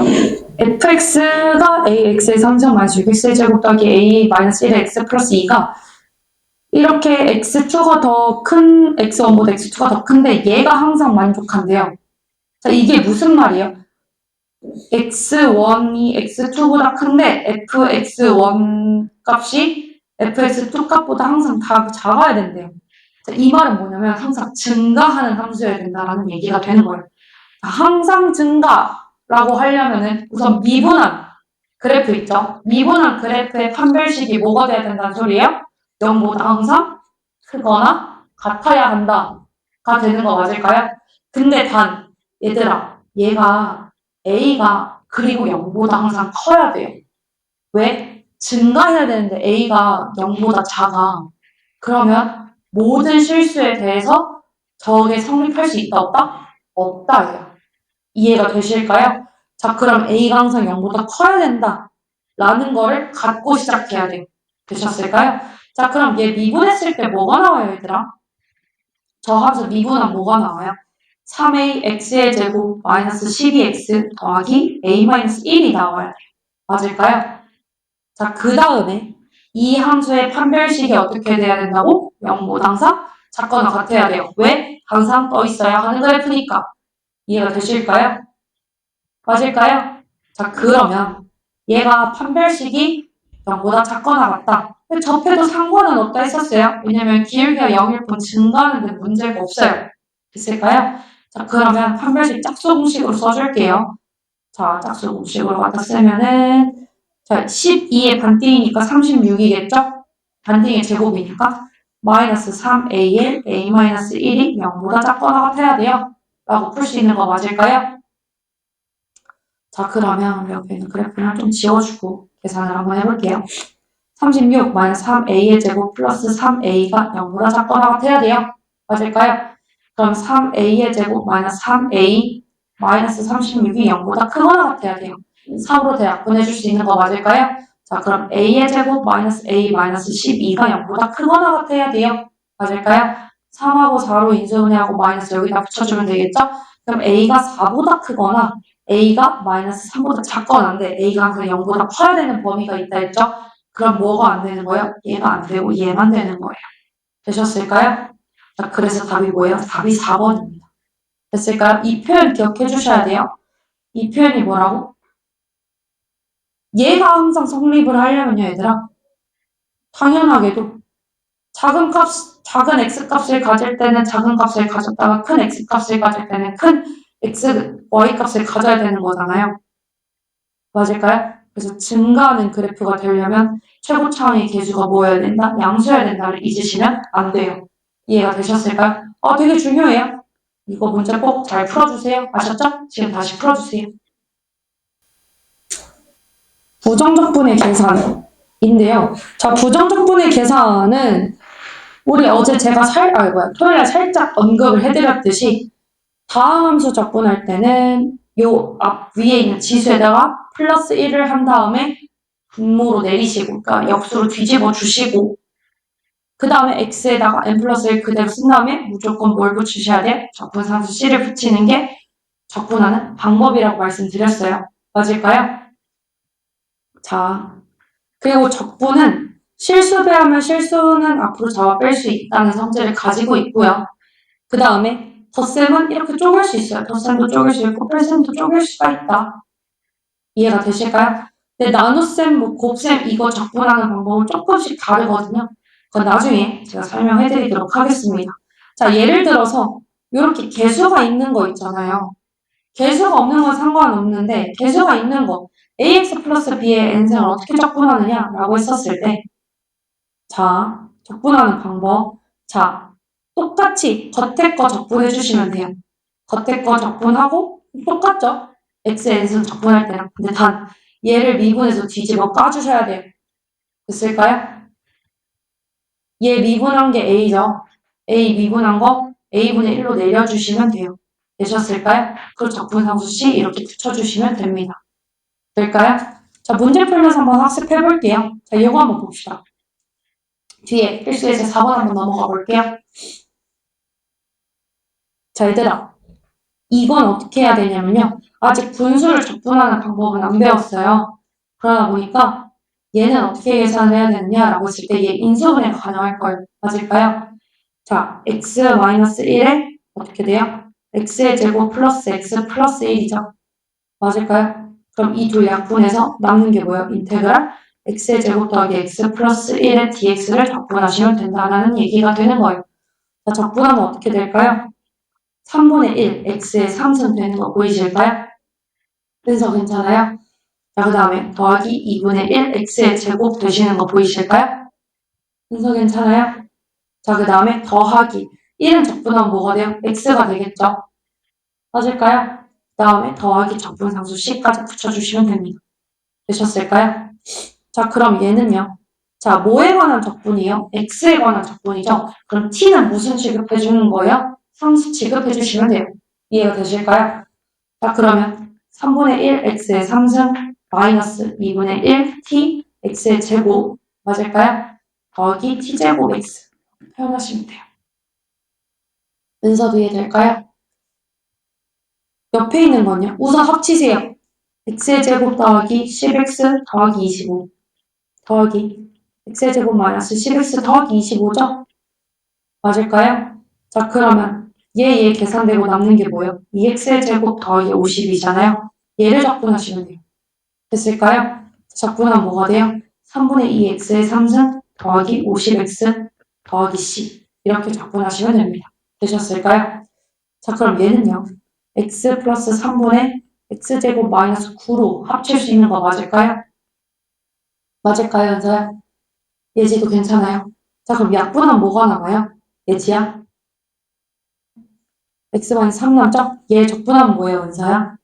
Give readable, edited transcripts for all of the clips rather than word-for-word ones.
말이에요. fx가 ax의 3제곱 제곱 더하기 a 마이너스 1의 x 플러스 2가 이렇게 x2가 더 큰, x1보다 x2가 더 큰데 얘가 항상 만족한대요. 자, 이게 무슨 말이에요? x1이 x2보다 큰데 fx1 값이 fx2 값보다 항상 다 작아야 된대요. 자, 이 말은 뭐냐면 항상 증가하는 함수여야 된다라는 얘기가 되는 거예요. 자, 항상 증가라고 하려면은 우선 미분한 그래프 있죠? 미분한 그래프의 판별식이 뭐가 돼야 된다는 소리예요? 0보다 항상 크거나 같아야 한다가 되는 거 맞을까요? 근데 단, 얘들아, 얘가 A가 그리고 0보다 항상 커야 돼요. 왜? 증가해야 되는데 A가 0보다 작아. 그러면 모든 실수에 대해서 저게 성립할 수 있다, 없다? 없다예요. 이해가 되실까요? 자, 그럼 A가 항상 0보다 커야 된다. 라는 거를 갖고 시작해야 돼요. 되셨을까요? 자, 그럼 얘 미분했을 때 뭐가 나와요, 얘들아? 저 함수 미분하면 뭐가 나와요? 3a x의 제곱 마이너스 12x 더하기 a 마이너스 1이 나와야 돼요. 맞을까요? 자, 그 다음에 이 함수의 판별식이 어떻게 돼야 된다고? 0보다 항상 작거나 같아야 돼요. 왜? 항상 떠 있어야 하는 그래프니까. 이해가 되실까요? 맞을까요? 자, 그러면 얘가 판별식이 0보다 작거나 같다. 접해도 상관은 없다 했었어요. 왜냐면 기울기가 0일 뿐 증가하는데 문제가 없어요. 됐을까요? 자, 그러면 판별식 짝수 공식으로 써줄게요. 자, 짝수 공식으로 갖다 쓰면은 자, 12의 반띵이니까 36이겠죠? 반띵의 제곱이니까 마이너스 3al, a-1이 0보다 작거나 같아야 돼요. 라고 풀 수 있는 거 맞을까요? 자, 그러면 여기 있는 그래프는 좀 지워주고 계산을 한번 해볼게요. 36 마이너스 3a의 제곱 플러스 3a가 0보다 작거나 같아야 돼요. 맞을까요? 그럼 3a의 제곱 마이너스 3a 마이너스 36이 0보다 크거나 같아야 돼요. 3으로 대약분해줄 수 있는 거 맞을까요? 자, 그럼 a의 제곱 마이너스 a 마이너스 12가 0보다 크거나 같아야 돼요. 맞을까요? 3하고 4로 인수분해하고 마이너스 여기다 붙여주면 되겠죠? 그럼 a가 4보다 크거나 a가 마이너스 3보다 작거나인데 a가 항상 0보다 커야 되는 범위가 있다 했죠? 그럼 뭐가 안 되는 거예요? 얘가 안 되고 얘만 되는 거예요. 되셨을까요? 자, 그래서 답이 뭐예요? 답이 4번입니다. 됐을까요? 이 표현 기억해 주셔야 돼요. 이 표현이 뭐라고? 얘가 항상 성립을 하려면요, 얘들아. 당연하게도 작은 x값을 가질 때는 작은 값을 가졌다가 큰 x값을 가질 때는 큰 y값을 가져야 되는 거잖아요. 맞을까요? 그래서 증가하는 그래프가 되려면 최고차항의 계수가 뭐여야 된다? 양수여야 된다를 잊으시면 안 돼요. 이해가 되셨을까요? 되게 중요해요. 이거 문제 꼭 잘 풀어주세요. 아셨죠? 지금 다시 풀어주세요. 부정적분의 계산인데요. 자, 부정적분의 계산은 우리 어제 제가 토요일에 살짝 언급을 해드렸듯이 다음 함수 적분할 때는 요 앞 위에 있는 지수에다가 플러스 1을 한 다음에 분모로 내리시고, 그러니까 역수로 뒤집어 주시고, 그 다음에 x에다가 n 플러스 1 그대로 쓴 다음에 무조건 뭘 붙이셔야 돼? 적분상수 c를 붙이는 게 적분하는 방법이라고 말씀드렸어요. 맞을까요? 자, 그리고 적분은 실수 배하면 실수는 앞으로 잡아 뺄 수 있다는 성질을 가지고 있고요. 그 다음에 덧셈은 이렇게 쪼갤 수 있어요. 덧셈도 쪼갤 수 있고 뺄셈도 쪼갤 수가 있다. 이해가 되실까요? 근데 나눗셈, 곱셈 이거 적분하는 방법은 조금씩 다르거든요. 그건 나중에 제가 설명해드리도록 하겠습니다. 자, 예를 들어서 이렇게 개수가 있는 거 있잖아요. 개수가 없는 건 상관없는데 개수가 있는 거 ax 플러스 b의 n승을 어떻게 적분하느냐 라고 했었을 때 자, 적분하는 방법 자, 똑같이 겉에 거 적분해 주시면 돼요. 겉에 거 적분하고 똑같죠? x, n승 적분할 때랑. 근데 단 얘를 미분해서 뒤집어 까주셔야 돼요. 됐을까요? 얘 미분한 게 a죠. a 미분한 거 a분의 1로 내려주시면 돼요. 되셨을까요? 그리고 적분상수 c 이렇게 붙여주시면 됩니다. 될까요? 자, 문제 풀면서 한번 학습해 볼게요. 자, 이거 한번 봅시다. 뒤에 필수 예제 4번 한번 넘어가 볼게요. 자, 얘들아. 이건 어떻게 해야 되냐면요. 아직 분수를 적분하는 방법은 안 배웠어요. 그러다 보니까 얘는 어떻게 계산해야 되느냐라고 했을 때 얘 인수분해가 가능할 걸 맞을까요? 자, x-1에 어떻게 돼요? x의 제곱 플러스 x 플러스 1이죠. 맞을까요? 그럼 이 둘 약분해서 남는 게 뭐예요? 인테그랄 x의 제곱 더하기 x 플러스 1의 dx를 적분하시면 된다라는 얘기가 되는 거예요. 자, 적분하면 어떻게 될까요? 3분의 1 x의 3승 되는 거 보이실까요? 그래서 괜찮아요? 자, 그 다음에 더하기 2분의 1 x의 제곱 되시는 거 보이실까요? 순서 괜찮아요? 자, 그 다음에 더하기 1은 적분하면 뭐가 돼요? x가 되겠죠? 맞을까요? 그 다음에 더하기 적분상수 c까지 붙여주시면 됩니다. 되셨을까요? 자, 그럼 얘는요. 자, 뭐에 관한 적분이에요? x에 관한 적분이죠? 그럼 t는 무슨 취급해주는 거예요? 상수 취급해주시면 돼요. 이해가 되실까요? 자, 그러면 3분의 1 x의 3승 마이너스 2분의 1 t x의 제곱 맞을까요? 더하기 t제곱 x 표현하시면 돼요. 은서도 이해될까요? 옆에 있는 건요. 우선 합치세요. x의 제곱 더하기 10x 더하기 25 더하기 x의 제곱 마이너스 10x 더하기 25죠? 맞을까요? 자, 그러면 얘 계산되고 남는 게 뭐예요? 2x의 제곱 더하기 50이잖아요. 얘를 적분하시면 돼요. 됐을까요? 적분하면 뭐가 돼요? 3분의 2x의 3승 더하기 50x 더하기 c 이렇게 적분하시면 됩니다. 되셨을까요? 자, 그럼 얘는요. x 플러스 3분의 x제곱 마이너스 9로 합칠 수 있는 거 맞을까요? 맞을까요, 연서야? 예지도 괜찮아요? 자, 그럼 약분하면 뭐가 남아요? 예지야? x-3 남죠? 얘 적분하면 뭐예요, 은서야?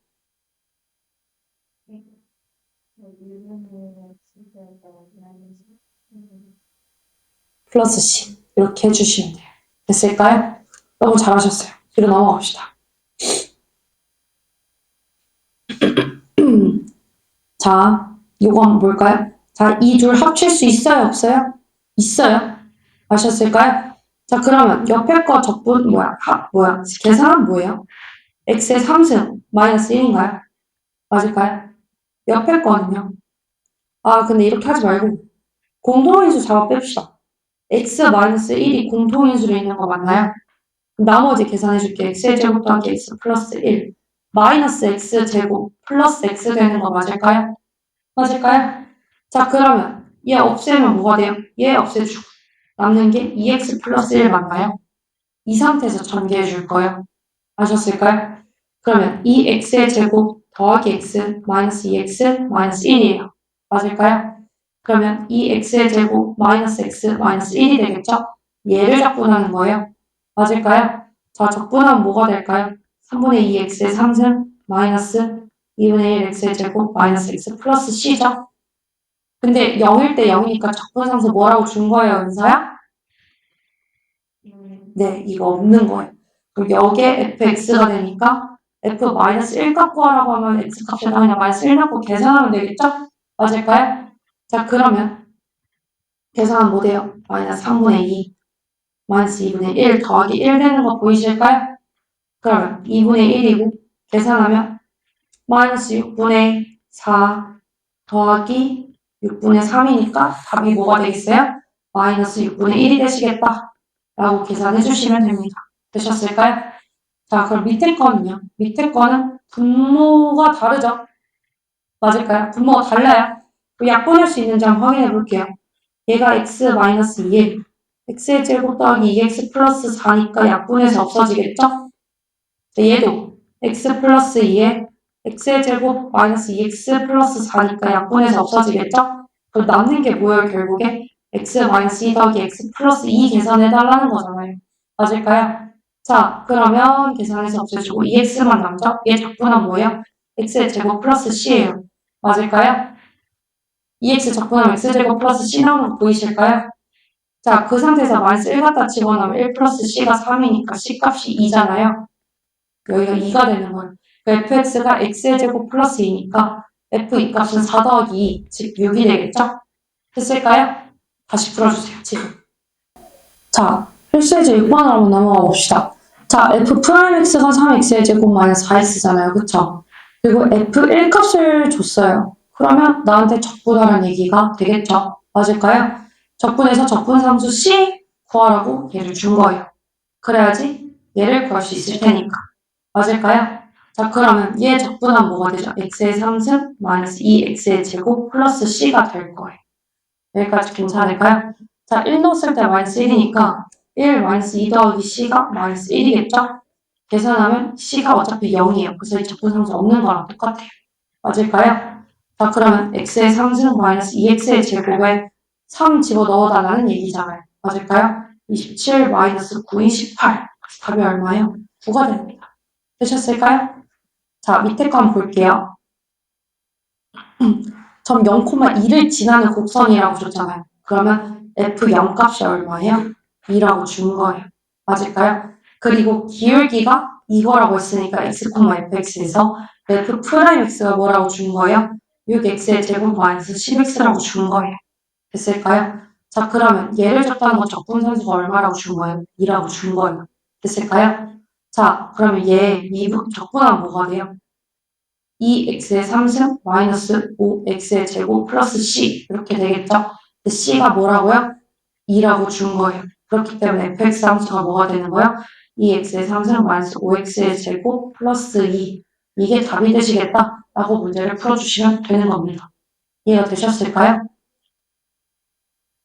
플러스 c 이렇게 해주시면 돼요. 됐을까요? 너무 잘하셨어요. 뒤로 넘어갑시다. 자, 요거 한번 볼까요? 자, 이 둘 합칠 수 있어요, 없어요? 있어요. 아셨을까요? 자, 그러면 옆에 거 적분 계산은 뭐예요? x의 3승 마이너스 1인가요? 맞을까요? 옆에 거는요? 아, 근데 이렇게 하지 말고 공통인수 작업 뺍시다. x 마이너스 1이 공통인수로 있는 거 맞나요? 나머지 계산해줄게. x의 제곱 더하기 x 플러스 1 마이너스 x 제곱 플러스 x 되는 거 맞을까요? 맞을까요? 자, 그러면 얘 없애면 뭐가 돼요? 얘 없애주고 남는 게 2x 플러스 1 맞나요? 이 상태에서 전개해 줄 거예요. 아셨을까요? 그러면 2x의 제곱 더하기 x 마이너스 2x 마이너스 1이에요. 맞을까요? 그러면 2x의 제곱 마이너스 x 마이너스 1이 되겠죠? 얘를 적분하는 거예요. 맞을까요? 자, 적분하면 뭐가 될까요? 3분의 2x의 3승 마이너스 2분의 1 x의 제곱 마이너스 x 플러스 c죠? 근데 0일 때 0이니까 적분상수 뭐라고 준 거예요, 은서야? 네, 이거 없는 거예요. 그럼 여기에 fx가 되니까 f-1 값 구하라고 하면 x값에다 그냥 -1 넣고 계산하면 되겠죠? 맞을까요? 자, 그러면 계산하면 뭐 돼요? 마이너스 3분의 2 마이너스 2분의 1 더하기 1 되는 거 보이실까요? 그러면 2분의 1이고 계산하면 마이너스 6분의 4 더하기 6분의 3이니까 답이 뭐가 되겠어요? 마이너스 6분의 1이 되시겠다 라고 계산해 주시면 됩니다. 되셨을까요? 자, 그럼 밑에 거는요? 밑에 거는 분모가 다르죠? 맞을까요? 분모가 달라요. 약분할 수 있는지 한번 확인해 볼게요. 얘가 x-2에 x의 제곱 더하기 2x 플러스 4니까 약분해서 없어지겠죠? 얘도 x 플러스 2에 x의 제곱 마이너스 2x 플러스 4니까 약분해서 없어지겠죠? 그럼 남는 게 뭐예요, 결국에? x 마이너스 2 더하기 x 플러스 2 계산해달라는 거잖아요. 맞을까요? 자, 그러면 계산해서 없애주고 2x만 남죠? 얘 적분은 뭐예요? x의 제곱 플러스 c예요. 맞을까요? 2x 적분하면 x제곱 플러스 c 나오는 거 보이실까요? 자, 그 상태에서 마이너스 1 갖다 집어넣으면 1 플러스 c가 3이니까 c 값이 2잖아요. 여기가 2가 되는 거예요. 그러니까 fx가 x의 제곱 플러스 2니까 f2 값은 4 더하기 2, 즉 6이 되겠죠? 됐을까요? 다시 풀어주세요, 지금. 자, 필수예제 6번으로 한번 넘어가 봅시다. 자, f'x가 3x의 제곱 마이너스 4x잖아요. 그쵸? 그리고 f1 값을 줬어요. 그러면 나한테 적분하라는 얘기가 되겠죠? 맞을까요? 적분해서 적분상수 C 구하라고 얘를 준 거예요. 그래야지 얘를 구할 수 있을 테니까. 맞을까요? 자, 그러면 얘 적분하면 뭐가 되죠? x의 3승 마이너스 2x의 제곱 플러스 c가 될 거예요. 여기까지 괜찮을까요? 자, 1 넣었을 때 마이너스 1이니까 1 마이너스 2 더하기 c가 마이너스 1이겠죠? 계산하면 c가 어차피 0이에요. 그래서 이 적분상수 없는 거랑 똑같아요. 맞을까요? 자, 그러면 x의 3승 마이너스 2x의 제곱에 3 집어넣어달라는 얘기잖아요. 맞을까요? 27 마이너스 9인 18. 답이 얼마예요? 9가 됩니다. 되셨을까요? 자, 밑에 거 한번 볼게요. 점 0,2를 지나는 곡선이라고 줬잖아요. 그러면 f0 값이 얼마예요? 2라고 준 거예요. 맞을까요? 그리고 기울기가 이거라고 했으니까 x, fx에서 f'x가 뭐라고 준 거예요? 6x의 제곱 마이너스 10x라고 준 거예요. 됐을까요? 자, 그러면 얘를 줬다는 건 적분상수가 얼마라고 준 거예요? 2라고 준 거예요. 됐을까요? 자, 그러면 얘 미분 적분하면 뭐가 돼요? 2x의 3승 마이너스 5x의 제곱 플러스 c 이렇게 되겠죠? c가 뭐라고요? 2라고 준 거예요. 그렇기 때문에 fx 함수가 뭐가 되는 거예요? 2x의 3승 마이너스 5x의 제곱 플러스 2 이게 답이 되시겠다? 라고 문제를 풀어주시면 되는 겁니다. 이해가 되셨을까요?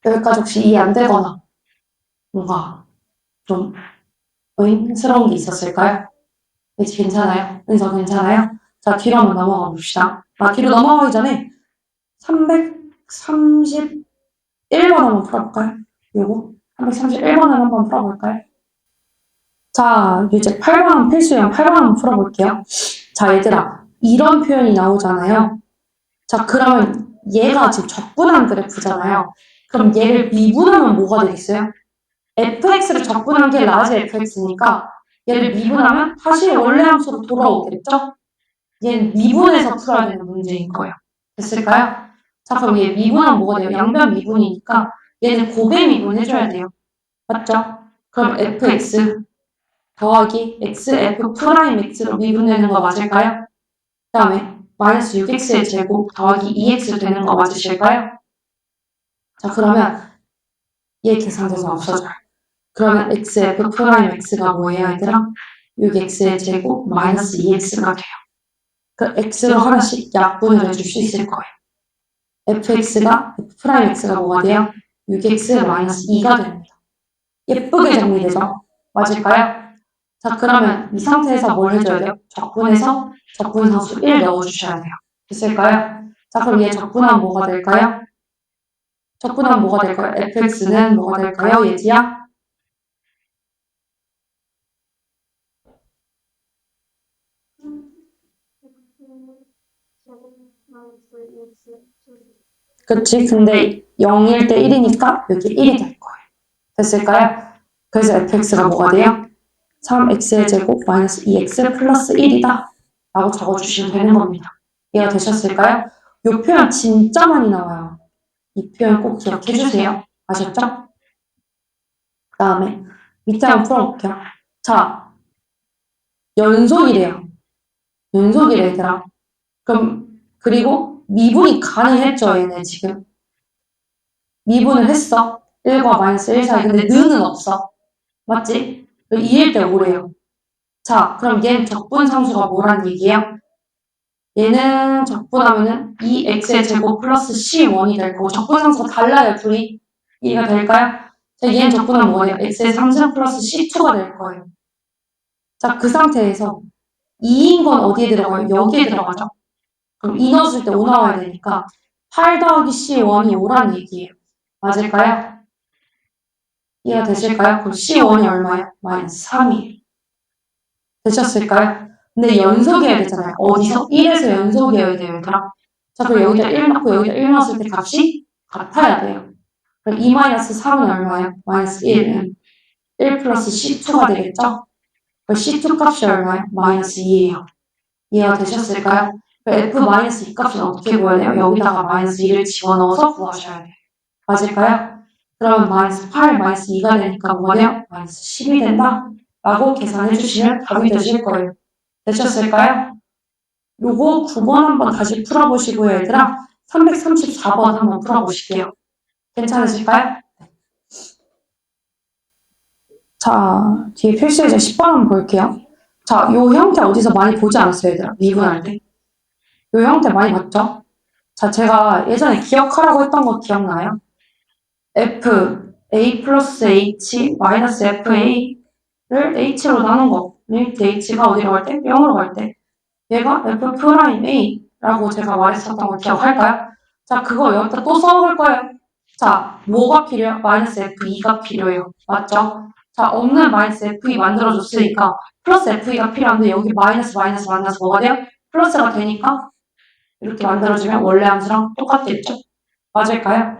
여기까지 혹시 이해 안 되거나 뭔가 좀 의심스러운 게 있었을까요? 이제 괜찮아요? 은서 괜찮아요? 자, 뒤로 한번 넘어가 봅시다. 뒤로 넘어가기 전에 331번 한번 풀어볼까요? 요거 331번을 한번 풀어볼까요? 자, 이제 8번 필수형 8번 한번 풀어볼게요. 자, 얘들아, 이런 표현이 나오잖아요. 자, 그러면 얘가 지금 적분한 그래프잖아요. 그럼 얘를 미분하면 뭐가 되겠어요? fx를 적분한 게 라지 fx니까 얘를 미분하면 다시 원래 함수로 돌아오겠죠? 얘는 미분해서 풀어야 되는 문제인 거예요. 됐을까요? 자, 그럼 얘 미분하면 뭐가 돼요? 양변 미분이니까 얘는 곱의 미분 해줘야 돼요. 맞죠? 그럼 fx 더하기 xf 프라임 x로 미분되는 거 맞을까요? 그 다음에 마이너스 6x의 제곱 더하기 2x 되는 거 맞으실까요? 자, 그러면 얘 계산돼서 없어져요. 그러면 xf 프라임 x가 뭐예요, 얘들아? 6x의 제곱 마이너스 2x가 돼요. 그 x로 하나씩 약분을 해줄 수 있을 거예요. fx가 f'x가 뭐가 돼요? 6x 마이너스 2가 됩니다. 예쁘게 정리되죠? 맞을까요? 자, 그러면 이 상태에서 뭘 해줘야 돼요? 적분해서 적분상수 1 넣어주셔야 돼요. 됐을까요? 자, 그럼 얘 적분하면 뭐가 될까요? 적분하면 뭐가 될까요? fx는 뭐가 될까요, 예지야? 그치? 근데 0일 때 1이니까 여기 1이 될 거예요. 됐을까요? 그래서 fx가 뭐가 돼요? 3x의 제곱 마이너스 2x 플러스 1이다 라고 적어주시면 되는 겁니다. 이해가 되셨을까요? 이 표현 진짜 많이 나와요. 이 표현 꼭 기억해주세요. 아셨죠? 그 다음에 밑에 한번 풀어볼게요. 자, 연속이래요. 연속이래, 얘들아. 그럼 그리고 미분이 가능했죠, 얘네 지금. 미분을 했어. 1과 마이너스 1 사이. 근데 는은 없어. 맞지? 2일 때 5래요. 자, 그럼 얘는 적분상수가 뭐란 얘기예요? 얘는 적분하면은 2x의 제곱 플러스 c1이 될 거고 적분상수가 달라요, 둘이. 이해가 될까요? 자, 얘는 적분하면 뭐예요? x의 3승 플러스 c2가 될 거예요. 자, 그 상태에서 2인 건 어디에 들어가요? 여기에 들어가죠? 그럼 2 넣었을 때 5 나와야 되니까 8 더하기 c1이 5란 얘기예요. 맞을까요? 이해가 되실까요? 그럼 c1이 얼마예요? 마이너스 3이에요. 되셨을까요? 근데 연속이어야 되잖아요. 어디서? 1에서 연속이어야 돼요, 얘들아. 자, 그럼 여기다 1 넣고 여기다 1 넣었을 때 값이 같아야 돼요. 그럼 2-3은 얼마예요? 마이너스 1은 1 플러스 C2가 되겠죠? 그럼 C2 값이 얼마예요? 마이너스 2예요. 이해가 되셨을까요? F 마이너스 2 값은 어떻게 구해야 돼요? 여기다가 마이너스 2를 집어넣어서 구하셔야 돼요. 맞을까요? 그러면 마이너스 8 마이너스 2가 되니까 뭐가 돼요? 마이너스 10이 된다? 라고 계산해 주시면 답이 되실 거예요. 되셨을까요? 요거 9번 한번 다시 풀어보시고요, 얘들아. 334번 한번 풀어보실게요. 괜찮으실까요? 자, 뒤에 필수예제 10번 한번 볼게요. 자, 요 형태 어디서 많이 보지 않았어요, 얘들아? 미분할 때. 요 형태 많이 봤죠? 자, 제가 예전에 기억하라고 했던 거 기억나요? F, A 플러스 H 마이너스 FA를 H로 나눈 거. 리미트 H가 어디로 갈 때? 0으로 갈 때. 얘가 F 프라임 A라고 제가 말했었던 거 기억할까요? 자, 그거 여기다 또 써볼 거예요. 자, 뭐가 필요해요? 마이너스 F2가 필요해요. 맞죠? 자, 없는 마이너스 F2 만들어줬으니까 플러스 F2가 필요한데 여기 마이너스 만나서 뭐가 돼요? 플러스가 되니까 이렇게 만들어주면 원래 함수랑 똑같겠죠? 맞을까요?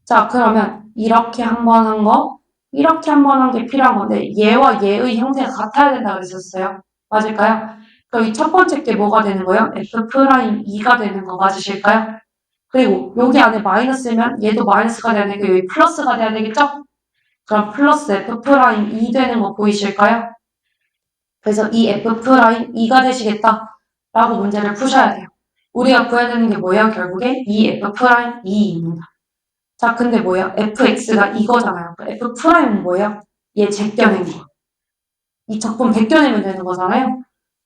자, 그러면 이렇게 한 번 한 거, 이렇게 한 번 한 게 필요한 건데 얘와 얘의 형태가 같아야 된다고 그랬었어요. 맞을까요? 그럼 이 첫 번째 게 뭐가 되는 거예요? F'2가 되는 거 맞으실까요? 그리고 여기 안에 마이너스면 얘도 마이너스가 돼야 되고 여기 플러스가 돼야 되겠죠? 그럼 플러스 F'2 되는 거 보이실까요? 그래서 이 F'2가 되시겠다라고 문제를 푸셔야 돼요. 우리가 구해야 되는 게 뭐예요? 결국에 이 F'2입니다. 자, 근데 뭐예요? fx가 이거잖아요. f'은 뭐예요? 얘 제껴낸 거. 이 적분 베껴내면 되는 거잖아요.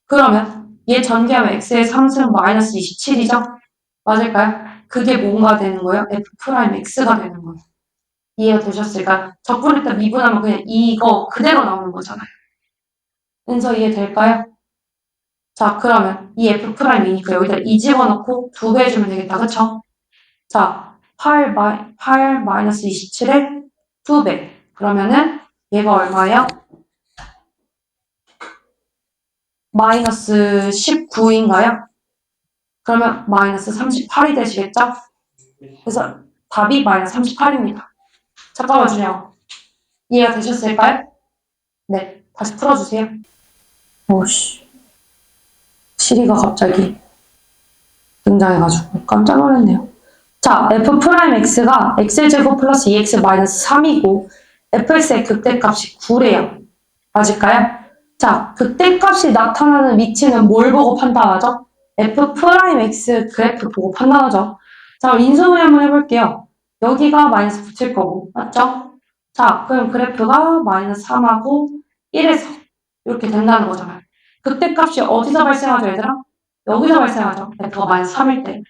그러면 얘 전개하면 x의 3승 마이너스 27이죠? 맞을까요? 그게 뭔가 되는 거예요? f'x가 되는 거예요. 이해가 되셨을까요? 적분을 딱 미분하면 그냥 이거 그대로 나오는 거잖아요. 은서 이해될까요? 자, 그러면 이 f'이니까 여기다 2 집어넣고 2배 해주면 되겠다. 그쵸? 자, 8 마이너스 27의 2배. 그러면은 얘가 얼마예요? 마이너스 19인가요? 그러면 마이너스 38이 되시겠죠? 그래서 답이 마이너스 38입니다. 잠깐만 주세요. 이해가 되셨을까요? 네, 다시 풀어주세요. 오씨, 시리가 갑자기 등장해가지고 깜짝 놀랐네요. 자, f'x가 x제곱 플러스 2x 마이너스 3이고 fx의 극대값이 9래요. 맞을까요? 자, 극대값이 나타나는 위치는 뭘 보고 판단하죠? f'x 그래프 보고 판단하죠. 자, 그럼 인수분해 한번 해볼게요. 여기가 마이너스 붙일 거고, 맞죠? 자, 그럼 그래프가 마이너스 3하고 1에서 이렇게 된다는 거잖아요. 극대값이 어디서 발생하죠, 얘들아? 여기서 발생하죠. f가 마이너스 3일 때.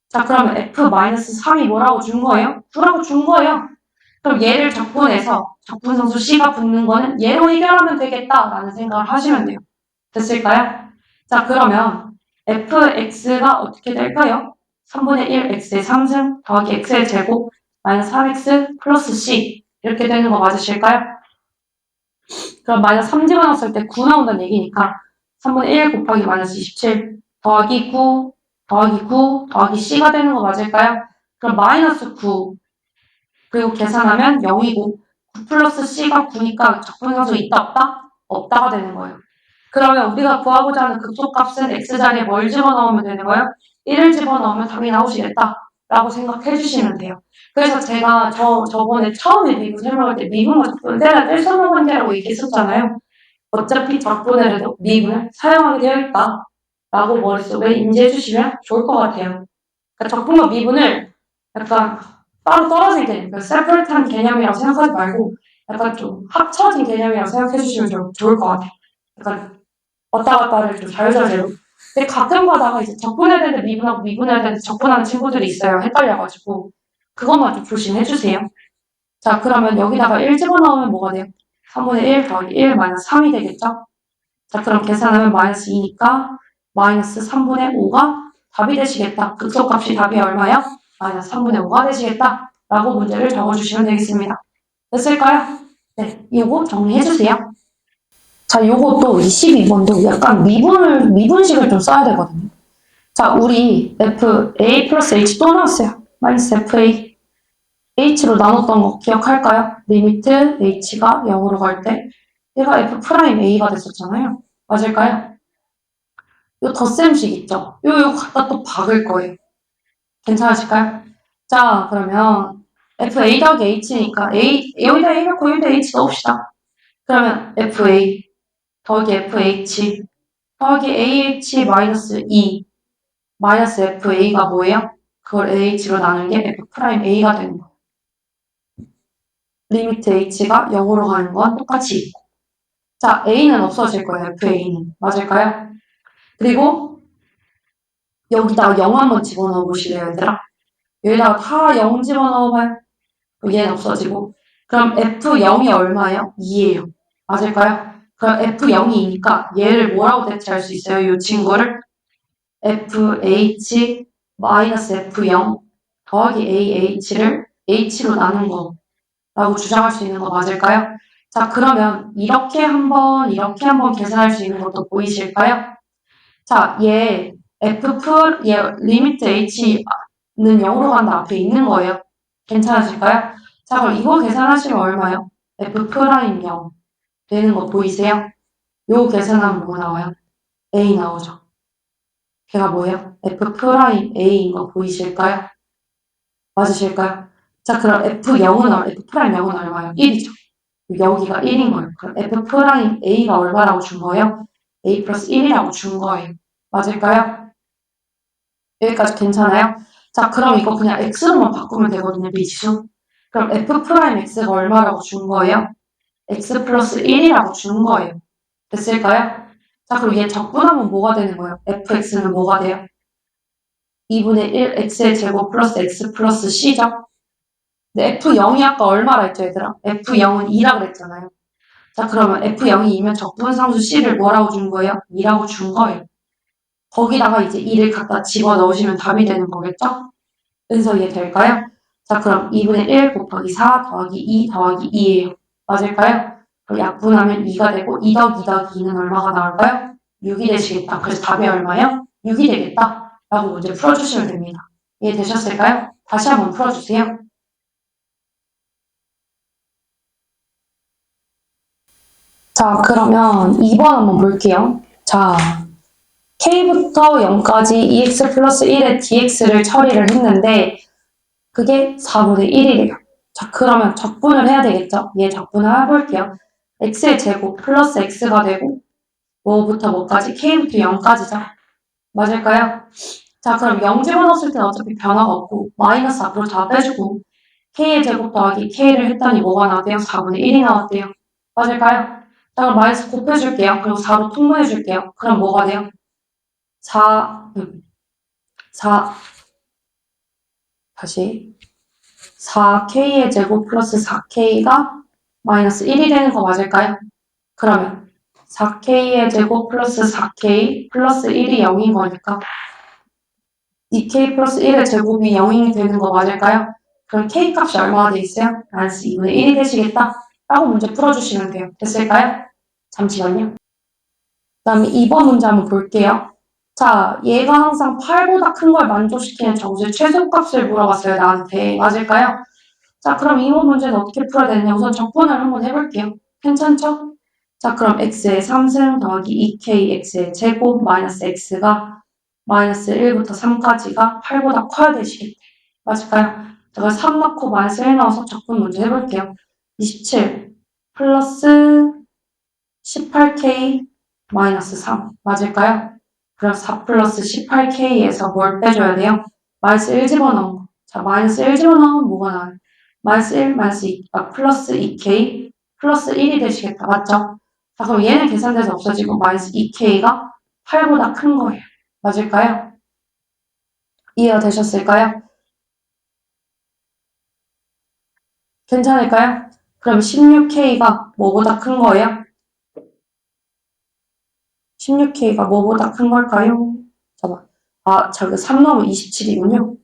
자, 그러면 f-3이 뭐라고 준 거예요? 9라고 준 거예요. 그럼 얘를 적분해서 적분성수 C가 붙는 거는 얘로 해결하면 되겠다라는 생각을 하시면 돼요. 됐을까요? 자, 그러면 fx가 어떻게 될까요? 3분의 1 x의 3승 더하기 x의 제곱 마이너스 3x 플러스 c 이렇게 되는 거 맞으실까요? 그럼 마이너스 3 집어넣었을 때 9 나온다는 얘기니까 3분의 1 곱하기 마이너스 27 더하기 9 더하기 9 더하기 c가 되는 거 맞을까요? 그럼 마이너스 9 그리고 계산하면 0이고 9 플러스 c가 9니까 적분상수 있다 없다? 없다가 되는 거예요. 그러면 우리가 구하고자 하는 극소값은 x자리에 뭘 집어넣으면 되는 거예요? 1을 집어넣으면 답이 나오시겠다 라고 생각해 주시면 돼요. 그래서 제가 저번에 처음에 미분 설명할 때 미분과 적분을 뗄 수 없는 관계라고 얘기했었잖아요. 어차피 적분을 해도 미분을 사용하게 되어 있다 라고 머릿속에 인지해 주시면 좋을 것 같아요. 그러니까 적분과 미분을 약간 따로 떨어진 개념, 그러니까 세퍼레이트한 개념이라고 생각하지 말고 약간 좀 합쳐진 개념이라고 생각해 주시면 좀 좋을 것 같아요. 약간 왔다 갔다를 좀 자유자재로. 근데 가끔 가다가 이제 적분해야 되는데 미분하고 미분해야 되는데 적분하는 친구들이 있어요. 헷갈려가지고. 그것만 좀 조심해 주세요. 자, 그러면 여기다가 1 집어넣으면 뭐가 돼요? 3분의 1 더하기 1 마이너스 3이 되겠죠? 자, 그럼 계산하면 마이너스 2니까 마이너스 3분의 5가 답이 되시겠다. 극소값이 답이 얼마요? 마이너스 3분의 5가 되시겠다. 라고 문제를 적어주시면 되겠습니다. 됐을까요? 네, 이거 정리해주세요. 자, 요것도 22번도 약간 미분식을 좀 써야 되거든요. 자, 우리 FA 플러스 H 또 나왔어요. 마이너스 FA. H로 나눴던 거 기억할까요? 리미트 H가 0으로 갈 때 얘가 F'A가 됐었잖아요. 맞을까요? 요 덧셈식 있죠? 요거 갖다 또 박을 거예요. 괜찮으실까요? 자, 그러면 FA 더하기 H니까 여기다 A가 여기다 H 넣읍시다. 그러면 FA 더하기 fh 더하기 ah 마이너스 2 마이너스 fa가 뭐예요? 그걸 ah로 나눈 게 f'a가 되는 거예요. 리미트 h가 0으로 가는 건 똑같이 있고. 자, a는 없어질 거예요. fa는. 맞을까요? 그리고 여기다가 0 한번 집어넣어 보실래요, 얘들아? 여기다가 다 0 집어넣어봐요. 얘는 없어지고. 그럼 f0이 얼마예요? 2예요. 맞을까요? 그럼 f0이니까 얘를 뭐라고 대체할 수 있어요? 이 친구를 fh 마이너스 f0 더하기 ah를 h로 나눈 거라고 주장할 수 있는 거 맞을까요? 자, 그러면 이렇게 한번 계산할 수 있는 것도 보이실까요? 자, 얘 리미트 h는 0으로 간다 앞에 있는 거예요. 괜찮으실까요? 자, 그럼 이거 계산하시면 얼마요? f'0 되는 거 보이세요? 요 계산하면 뭐 나와요? a 나오죠. 걔가 뭐예요? f'a인 거 보이실까요? 맞으실까요? 자, 그럼 f'0은 얼마예요? 1이죠. 여기가 1인 거예요. 그럼 f'a가 얼마라고 준 거예요? a 플러스 1이라고 준 거예요. 맞을까요? 여기까지 괜찮아요? 자, 그럼 이거 그냥 x로만 바꾸면 되거든요, 미지수. 그럼 f'x가 얼마라고 준 거예요? x 플러스 1이라고 준 거예요. 됐을까요? 자, 그럼 얘 적분하면 뭐가 되는 거예요? fx는 뭐가 돼요? 2분의 1 x의 제곱 플러스 x 플러스 c죠? 근데 f0이 아까 얼마라 했죠, 얘들아? f0은 2라 그랬잖아요. 자, 그러면 f0이 2면 적분상수 c를 뭐라고 준 거예요? 2라고 준 거예요. 거기다가 이제 2를 갖다 집어넣으시면 답이 되는 거겠죠? 그래서 이해 될까요? 자, 그럼 2분의 1 곱하기 4 더하기 2 더하기 2예요. 맞을까요? 그럼 약분하면 2가 되고 2 더하기 2 더하기 2는 얼마가 나올까요? 6이 되시겠다. 그래서 답이 얼마예요? 6이 되겠다. 라고 문제 풀어주시면 됩니다. 이해되셨을까요? 다시 한번 풀어주세요. 자, 그러면 2번 한번 볼게요. 자, k부터 0까지 2x 플러스 1의 dx를 처리를 했는데 그게 4분의 1이래요. 자, 그러면 적분을 해야 되겠죠? 얘 적분을 해볼게요. x의 제곱 플러스 x가 되고 뭐부터 뭐까지? k부터 0까지죠. 맞을까요? 자, 그럼 0 집어넣었을 때는 어차피 변화가 없고 마이너스 앞으로 다 빼주고 k의 제곱 더하기 k를 했더니 뭐가 나왔대요? 4분의 1이 나왔대요. 맞을까요? 자, 그럼 마이너스 곱해줄게요. 그리고 4로 통분해줄게요. 그럼 뭐가 돼요? 4, 4, 다시 4k의 제곱 플러스 4k가 마이너스 1이 되는 거 맞을까요? 그러면 4k의 제곱 플러스 4k 플러스 1이 0인 거니까 2k 플러스 1의 제곱이 0이 되는 거 맞을까요? 그럼 k 값이 얼마가 돼 있어요? 마이너스 2분의 1이 되시겠다? 라고 문제 풀어주시면 돼요. 됐을까요? 잠시만요. 그 다음에 2번 문제 한번 볼게요. 자, 얘가 항상 8보다 큰 걸 만족시키는 정수의 최소값을 물어봤어요, 나한테. 맞을까요? 자, 그럼 이 문제는 어떻게 풀어야 되느냐? 우선 적분을 한번 해볼게요. 괜찮죠? 자, 그럼 x의 3승 더하기 2k x의 제곱 마이너스 x가 마이너스 1부터 3까지가 8보다 커야 되시겠대. 맞을까요? 제가 3 넣고 마이너스 1 넣어서 적분 문제 해볼게요. 27 플러스 18k 마이너스 3 맞을까요? 그럼 4 플러스 18k에서 뭘 빼줘야 돼요? 마이너스 1 집어넣은 거. 자, 마이너스 1 집어넣으면 뭐가 나와요? 마이너스 1, 마이너스 2, 플러스 2k 플러스 1이 되시겠다. 맞죠? 자, 그럼 얘는 계산돼서 없어지고 마이너스 2k가 8보다 큰 거예요. 맞을까요? 이해가 되셨을까요? 괜찮을까요? 그럼 16k가 뭐보다 큰 거예요? 16k가 뭐보다 큰 걸까요? 잠깐만. 아, 저기 3 넣으면 27이군요.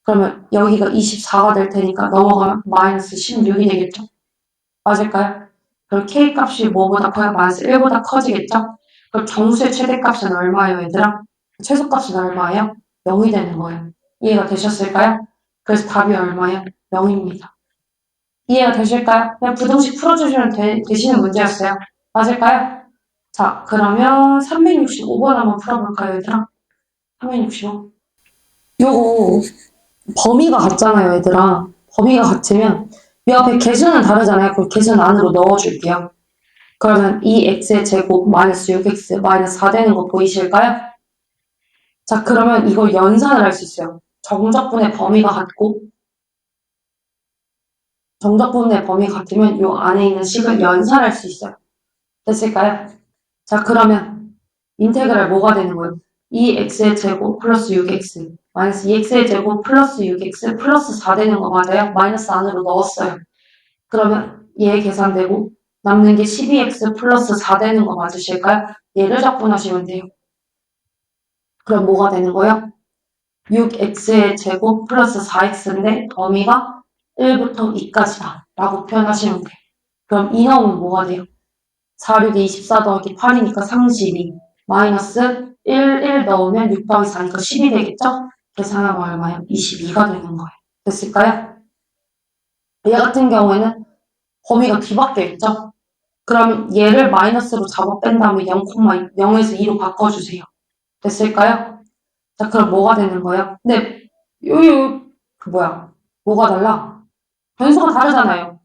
그러면 여기가 24가 될 테니까 넘어가면 마이너스 16이 되겠죠? 맞을까요? 그럼 k 값이 뭐보다 커요? 마이너스 1보다 커지겠죠? 그럼 정수의 최대값은 얼마예요, 얘들아? 최소값은 얼마예요? 0이 되는 거예요. 이해가 되셨을까요? 그래서 답이 얼마예요? 0입니다. 이해가 되실까요? 그냥 부등식 풀어주시면 되시는 문제였어요. 맞을까요? 자, 그러면 365번 한번 풀어볼까요, 얘들아? 365. 요거 범위가 같잖아요, 얘들아. 범위가 같으면 이 앞에 개수는 다르잖아요. 그럼 개수는 안으로 넣어줄게요. 그러면 2x의 제곱 마이너스 6x 마이너스 4 되는 거 보이실까요? 자, 그러면 이걸 연산을 할 수 있어요. 정적분의 범위가 같고 정적분의 범위가 같으면 이 안에 있는 식을 연산할 수 있어요. 됐을까요? 자, 그러면 인테그랄 뭐가 되는 거예요? 2x의 제곱 플러스 6x 마이너스 2x의 제곱 플러스 6x 플러스 4 되는 거 맞아요? 마이너스 안으로 넣었어요. 그러면 얘 계산되고 남는 게 12x 플러스 4 되는 거 맞으실까요? 얘를 적분하시면 돼요. 그럼 뭐가 되는 거예요? 6x의 제곱 플러스 4x인데 범위가 1부터 2까지다 라고 표현하시면 돼요. 그럼 이 넣으면 뭐가 돼요? 4, 6에 24 더하기 8이니까 32 마이너스 1 넣으면 6 더하기 4니까 10이 되겠죠? 계산하면 얼마예요? 22가 되는 거예요. 됐을까요? 얘 같은 경우에는 범위가 뒤바뀌어 있죠? 그럼 얘를 마이너스로 잡아 뺀 다음에 0,0에서 2로 바꿔주세요. 됐을까요? 자, 그럼 뭐가 되는 거예요? 근데 뭐가 달라? 변수가 다르잖아요.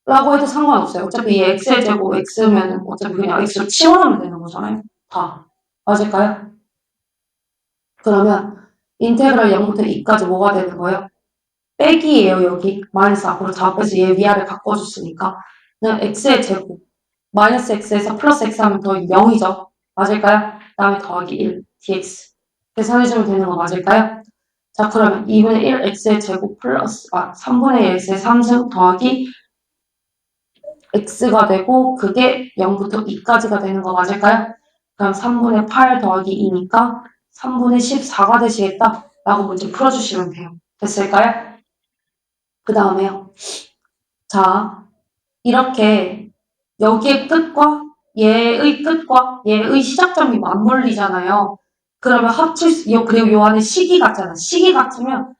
라고 해도 상관없어요. 어차피 얘 x의 제곱 x면 어차피 그냥 x로 치환하면 되는 거잖아요. 다. 맞을까요? 그러면 인테그랄 0부터 2까지 뭐가 되는 거예요? 빼기예요, 여기. 마이너스 앞으로 작업해서 얘 위아래 바꿔줬으니까. 그냥 x의 제곱. 마이너스 x에서 플러스 x 하면 더 0이죠. 맞을까요? 그 다음에 더하기 1, dx. 계산해주면 되는 거 맞을까요? 자, 그러면 2분의 1 x의 제곱 플러스, 3분의 1 x의 3승 더하기 x가 되고, 그게 0부터 2까지가 되는 거 맞을까요? 그럼 3분의 8 더하기 2니까 3분의 14가 되시겠다. 라고 문제 풀어주시면 돼요. 됐을까요? 그 다음에요. 자, 이렇게 여기의 끝과 얘의 끝과 얘의 시작점이 맞물리잖아요. 그러면 그리고 요 안에 식이 같잖아. 식이 같으면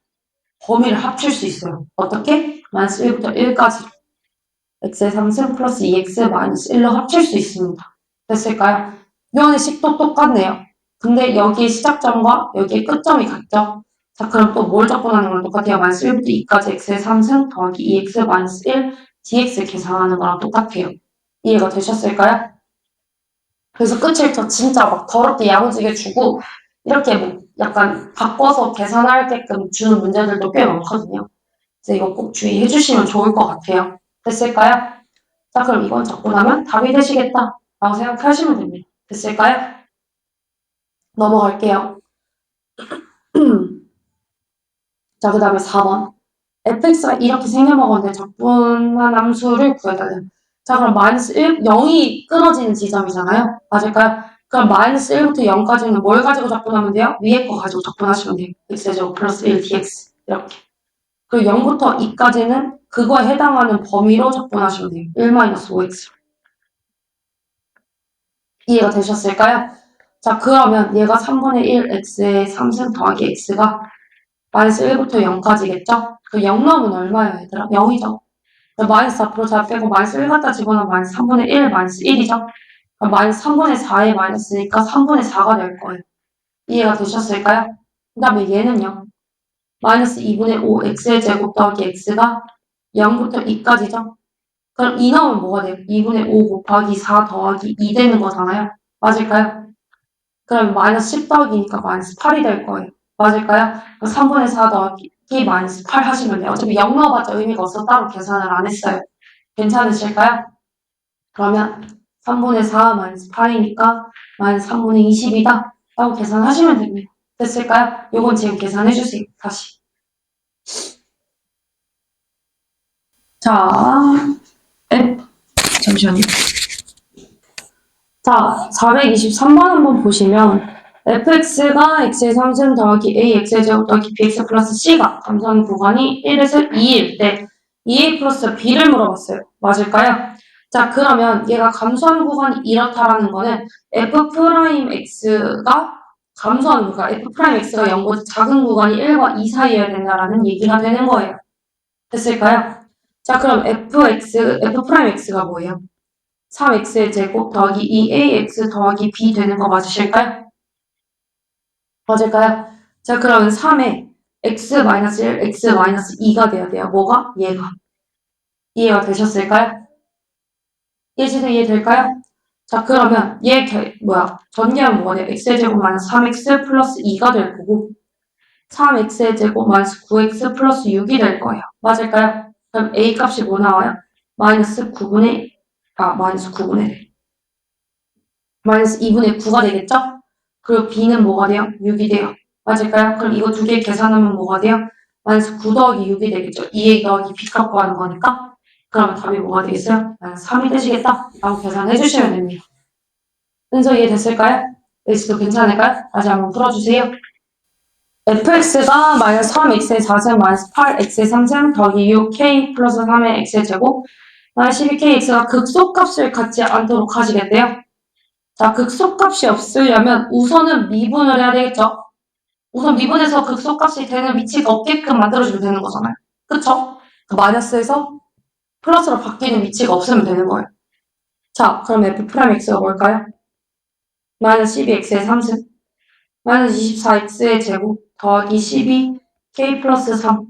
범위를 합칠 수 있어요. 어떻게? 마이너스 1부터 1까지. x의 3승 플러스 2x 마이너스 1로 합칠 수 있습니다. 됐을까요? 요 안에 식도 똑같네요. 근데 여기의 시작점과 여기의 끝점이 같죠? 자, 그럼 또 뭘 적분하는 거랑 똑같아요. 마이너스 1부터 2까지 x의 3승 더하기 2x 마이너스 1 dx 계산하는 거랑 똑같아요. 이해가 되셨을까요? 그래서 끝을 저 진짜 막 더럽게 야무지게 주고 이렇게 뭐 약간 바꿔서 계산하게끔 주는 문제들도 꽤 많거든요. 그래서 이거 꼭 주의해 주시면 좋을 것 같아요. 됐을까요? 자, 그럼 이건 적고 나면 답이 되시겠다 라고 생각하시면 됩니다. 됐을까요? 넘어갈게요. 자, 그 다음에 4번. fx가 이렇게 생겨먹었는데 적분한 함수를 구해달래요. 자, 그럼 마이너스 1, 0이 끊어지는 지점이잖아요. 맞을까요? 그럼 마이너스 1부터 0까지는 뭘 가지고 적분하면 돼요? 위에 거 가지고 적분하시면 돼요. x제곱 플러스 1 dx 이렇게. 그리고 0부터 2까지는 그거에 해당하는 범위로 적분하시면 돼요. 1-5x. 이해가 되셨을까요? 자, 그러면 얘가 3분의 1 x의 3승 더하기 x가 마이너스 1부터 0까지겠죠? 그 0 넣으면 얼마예요, 얘들아? 0이죠. 마이너스 앞으로 잘 빼고 마이너스 1 갖다 집어넣으면 마이너스 3분의 1 마이너스 1이죠? 그럼 마이너스 3분의 4에 마이너스니까 3분의 4가 될 거예요. 이해가 되셨을까요? 그 다음에 얘는요. 마이너스 2분의 5 x의 제곱 더하기 x가 0부터 2까지죠? 그럼 2 넣으면 뭐가 돼요? 2분의 5 곱하기 4 더하기 2 되는 거잖아요. 맞을까요? 그럼 마이너스 10 더하기니까 마이너스 8이 될 거예요. 맞을까요? 3분의 4 더하기 마이너스 8 하시면 돼요. 어차피 0 넣어봤자 의미가 없어 따로 계산을 안 했어요. 괜찮으실까요? 그러면 3분의 4 마이너스 8이니까 마이너스 3분의 20이다 라고 계산하시면 됩니다. 됐을까요? 요건 지금 계산해주세요. 다시. 자, 잠시만요. 자, 423번 한번 보시면 fx가 x의 3승 더하기 a x의 제곱 더하기 bx 플러스 c가 감소하는 구간이 1에서 2일 때 2a 플러스 b를 물어봤어요. 맞을까요? 자, 그러면 얘가 감소하는 구간이 이렇다라는 거는 f'x가 감소하는 구간, f'x가 0보다 작은 구간이 1과 2 사이여야 된다라는 얘기가 되는 거예요. 됐을까요? 자, 그럼 f'x가 뭐예요? 3x의 제곱 더하기 2ax 더하기 b 되는 거 맞으실까요? 맞을까요? 자, 그러면 3에 x-1, x-2가 돼야 돼요. 뭐가? 얘가. 이해가 되셨을까요? 예시도 이해될까요? 자, 그러면 전개하면 뭐가 돼요? x제곱 마이너스 3x 플러스 2가 될 거고 3x의 제곱 마이너스 9x 플러스 6이 될 거예요. 맞을까요? 그럼 a 값이 뭐 나와요? 마이너스 2분의 9가 되겠죠? 그리고 b는 뭐가 돼요? 6이 돼요. 맞을까요? 그럼 이거 두 개 계산하면 뭐가 돼요? 마이너스 9 더하기 6이 되겠죠. 2a 더하기 b 값 구하는 거니까. 그러면 답이 뭐가 되겠어요? 마이너스 3이 되시겠다? 라고 계산해 주시면 됩니다. 순서 이해됐을까요? X도 괜찮을까요? 다시 한번 풀어주세요. fx가 마이너스 3x의 4승 마이너스 8x의 3승 더하기 6k 플러스 3의 x의 제곱 마이너스 12kx가 극소값을 갖지 않도록 하시겠대요. 자, 극소값이 없으려면 우선은 미분을 해야 되겠죠? 우선 미분해서 극소값이 되는 위치가 없게끔 만들어주면 되는 거잖아요. 그쵸? 마이너스에서 플러스로 바뀌는 위치가 없으면 되는 거예요. 자, 그럼 f'x가 뭘까요? 마이너스 12x의 3승 마이너스 24x의 제곱 더하기 12k 플러스 3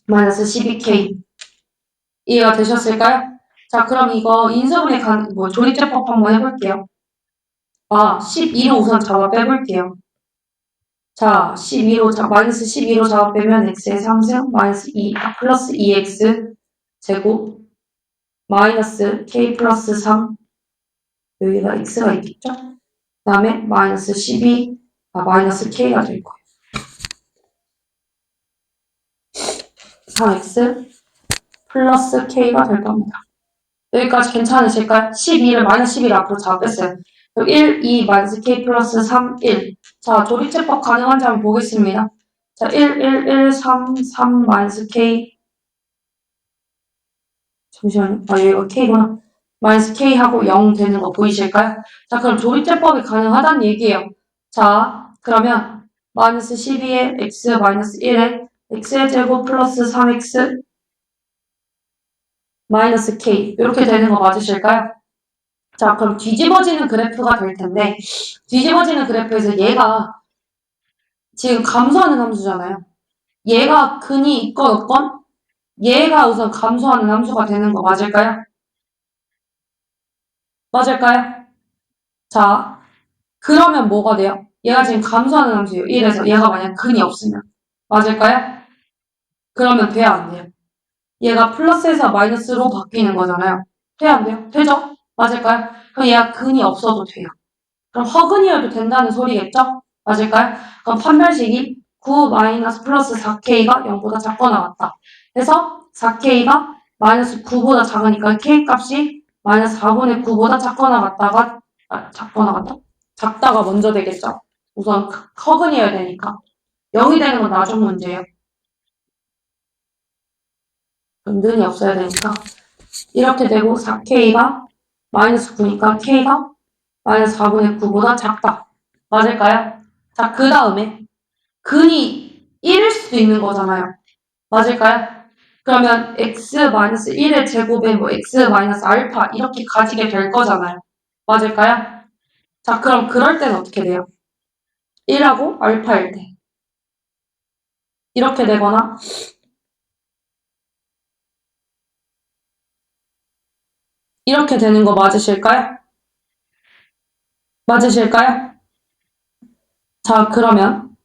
마이너스 12k 이해가 되셨을까요? 자, 그럼 이거 인수분해 조립제법 한번 해볼게요. 12로 우선 잡아 빼볼게요. 자, 마이너스 12로 잡아 빼면 x의 3승 마이너스 2 플러스 2x 제곱 마이너스 k 플러스 3 여기가 x가 있겠죠? 그 다음에 마이너스 k가 될 거예요. 3x 플러스 k가 될 겁니다. 여기까지 괜찮으실까요? 12를 마이너스 12를 앞으로 잡아 뺐어요. 1, 2, 마이너스 k 플러스 3, 1. 자, 조립제법 가능한지 한번 보겠습니다. 자, 1, 1, 1, 3, 3, 마이너스 k. 잠시만요. 여기가 k구나. 마이너스 k하고 0 되는 거 보이실까요? 자, 그럼 조립제법이 가능하다는 얘기예요. 자, 그러면 마이너스 12에 x 마이너스 1에 x의 제곱 플러스 3x 마이너스 k 이렇게 되는 거 맞으실까요? 자, 그럼 뒤집어지는 그래프가 될 텐데 뒤집어지는 그래프에서 얘가 지금 감소하는 함수잖아요. 얘가 근이 있건 없건 얘가 우선 감소하는 함수가 되는 거 맞을까요? 맞을까요? 자, 그러면 뭐가 돼요? 얘가 지금 감소하는 함수예요. 이래서 얘가 만약 근이 없으면 맞을까요? 그러면 돼야 안 돼요? 얘가 플러스에서 마이너스로 바뀌는 거잖아요. 돼야 안 돼요? 되죠? 맞을까요? 그럼 얘가 근이 없어도 돼요. 그럼 허근이어도 된다는 소리겠죠? 맞을까요? 그럼 판별식이 9 마이너스 플러스 4k가 0보다 작거나 같다. 그래서 4k가 마이너스 9보다 작으니까 k 값이 마이너스 4분의 9보다 작거나 같다가 작다가 먼저 되겠죠. 우선 허근이어야 되니까 0이 되는 건 나중 문제예요. 은근히 없어야 되니까 이렇게 되고 4k가 마이너스 9니까 k가 마이너스 4분의 9보다 작다. 맞을까요? 자, 그 다음에 근이 1일 수도 있는 거잖아요. 맞을까요? 그러면 x-1의 제곱에 x-알파 이렇게 가지게 될 거잖아요. 맞을까요? 자, 그럼 그럴 때는 어떻게 돼요? 1하고 알파일 때. 이렇게 되거나 이렇게 되는 거 맞으실까요? 맞으실까요? 자, 그러면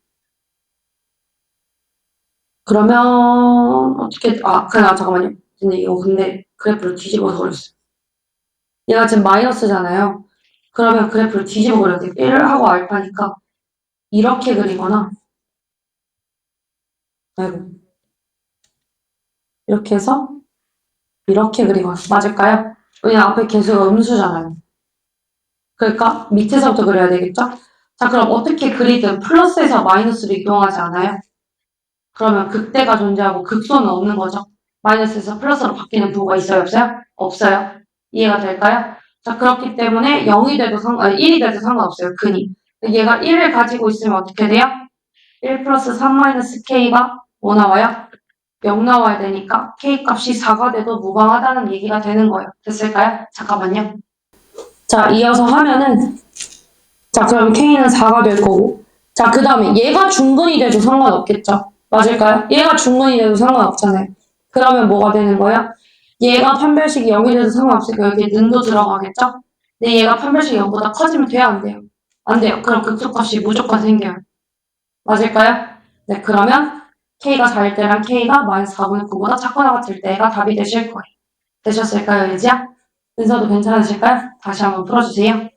어떻게 잠깐만요. 근데 그래프를 뒤집어서 그렸어요. 얘가 지금 마이너스잖아요. 그러면 그래프를 뒤집어 그려야 돼요. 1하고 알파니까 이렇게 그리거나 이렇게 해서 이렇게 그리거나 맞을까요? 왜냐면 앞에 개수가 음수잖아요. 그러니까 밑에서부터 그려야 되겠죠? 자, 그럼 어떻게 그리든 플러스에서 마이너스로 이동하지 않아요? 그러면 극대가 존재하고 극소는 없는 거죠. 마이너스에서 플러스로 바뀌는 부호가 있어요? 없어요? 없어요. 이해가 될까요? 자, 그렇기 때문에 1이 돼도 상관없어요. 근이. 얘가 1을 가지고 있으면 어떻게 돼요? 1 플러스 3 마이너스 k가 뭐 나와요? 0 나와야 되니까 k 값이 4가 돼도 무방하다는 얘기가 되는 거예요. 됐을까요? 잠깐만요. 자, 이어서 하면은 자, 그럼 k는 4가 될 거고 자, 그 다음에 얘가 중근이 돼도 상관없겠죠? 맞을까요? 얘가 중근이 돼도 상관없잖아요. 그러면 뭐가 되는 거야? 얘가 판별식이 0이 돼도 상관없으니까 여기 는도 들어가겠죠? 근데 얘가 판별식이 0보다 커지면 돼요, 안 돼요? 안 돼요. 그럼 극소값이 무조건 생겨요. 맞을까요? 네, 그러면 K가 4일 때랑 K가 마이너스 4분의 9보다 작거나 같을 때가 답이 되실 거예요. 되셨을까요, 예지야? 은서도 괜찮으실까요? 다시 한번 풀어주세요.